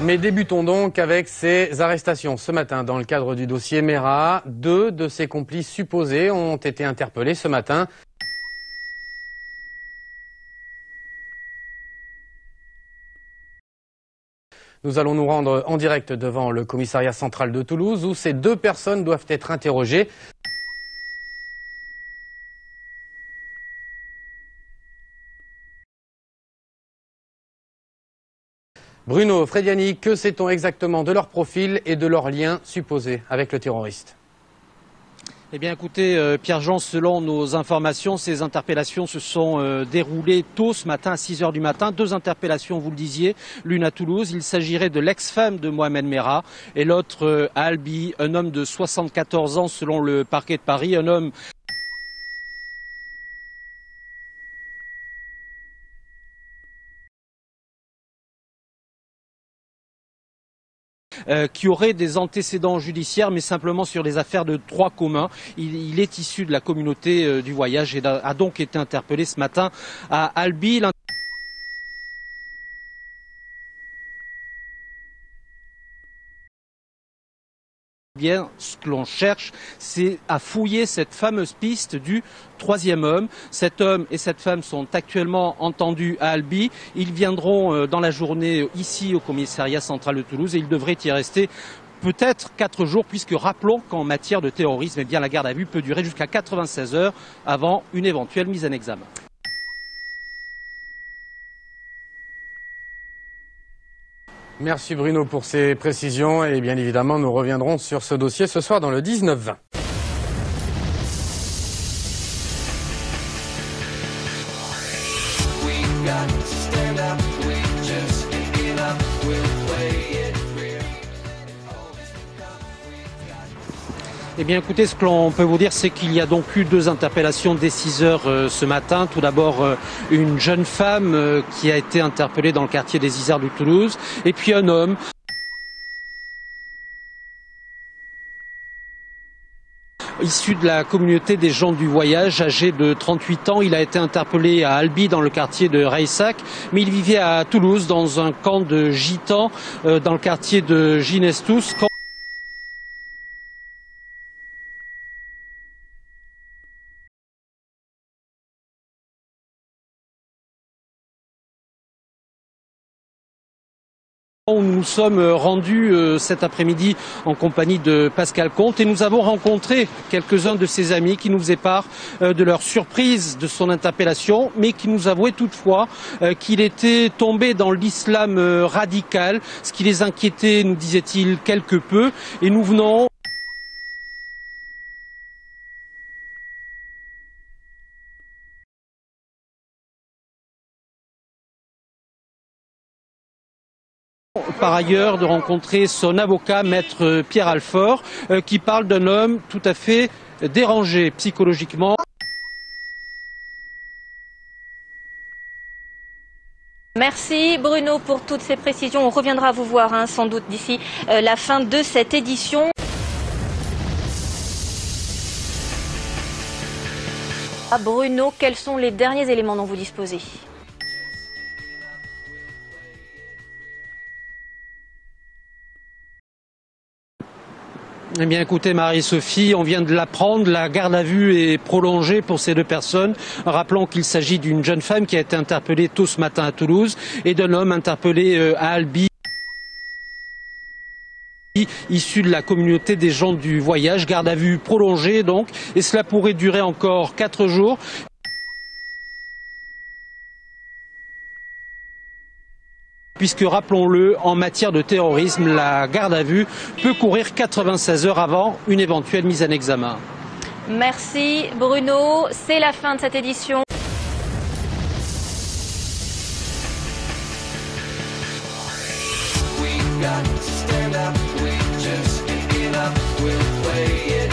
Mais débutons donc avec ces arrestations. Ce matin, dans le cadre du dossier Mera, 2 de ses complices supposés ont été interpellés ce matin. Nous allons nous rendre en direct devant le commissariat central de Toulouse où ces 2 personnes doivent être interrogées. Bruno Frediani, que sait-on exactement de leur profil et de leurs liens supposés avec le terroriste ? Eh bien écoutez, Pierre-Jean, selon nos informations, ces interpellations se sont déroulées tôt ce matin à 6 h du matin. 2 interpellations, vous le disiez, l'une à Toulouse. Il s'agirait de l'ex-femme de Mohamed Merah et l'autre à Albi, un homme de 74 ans selon le parquet de Paris, un homme qui aurait des antécédents judiciaires, mais simplement sur des affaires de droit commun. Il est issu de la communauté du voyage et a donc été interpellé ce matin à Albi. Bien, ce que l'on cherche, c'est à fouiller cette fameuse piste du 3e homme. Cet homme et cette femme sont actuellement entendus à Albi. Ils viendront dans la journée ici au commissariat central de Toulouse et ils devraient y rester peut-être 4 jours, puisque rappelons qu'en matière de terrorisme, eh bien, la garde à vue peut durer jusqu'à 96 heures avant une éventuelle mise en examen. Merci Bruno pour ces précisions et bien évidemment nous reviendrons sur ce dossier ce soir dans le 19-20. Eh bien écoutez, ce que l'on peut vous dire, c'est qu'il y a donc eu 2 interpellations dès 6 h ce matin. Tout d'abord une jeune femme qui a été interpellée dans le quartier des Isards de Toulouse, et puis un homme issu de la communauté des gens du voyage, âgé de 38 ans. Il a été interpellé à Albi dans le quartier de Reissac, mais il vivait à Toulouse dans un camp de gitans dans le quartier de Ginestous. Nous sommes rendus cet après-midi en compagnie de Pascal Comte et nous avons rencontré quelques-uns de ses amis qui nous faisaient part de leur surprise de son interpellation, mais qui nous avouaient toutefois qu'il était tombé dans l'islam radical, ce qui les inquiétait, nous disait-il, quelque peu, et nous venons par ailleurs de rencontrer son avocat, maître Pierre Alfort, qui parle d'un homme tout à fait dérangé psychologiquement. Merci Bruno pour toutes ces précisions. On reviendra vous voir sans doute d'ici la fin de cette édition. Bruno, quels sont les derniers éléments dont vous disposez ? Eh bien écoutez Marie-Sophie, on vient de l'apprendre, la garde à vue est prolongée pour ces 2 personnes. Rappelons qu'il s'agit d'une jeune femme qui a été interpellée tôt ce matin à Toulouse et d'un homme interpellé à Albi, issu de la communauté des gens du voyage. Garde à vue prolongée donc, et cela pourrait durer encore 4 jours. Puisque, rappelons-le, en matière de terrorisme, la garde à vue peut courir 96 heures avant une éventuelle mise en examen. Merci Bruno, c'est la fin de cette édition. We got to stand up, we just can't give up, we'll play it.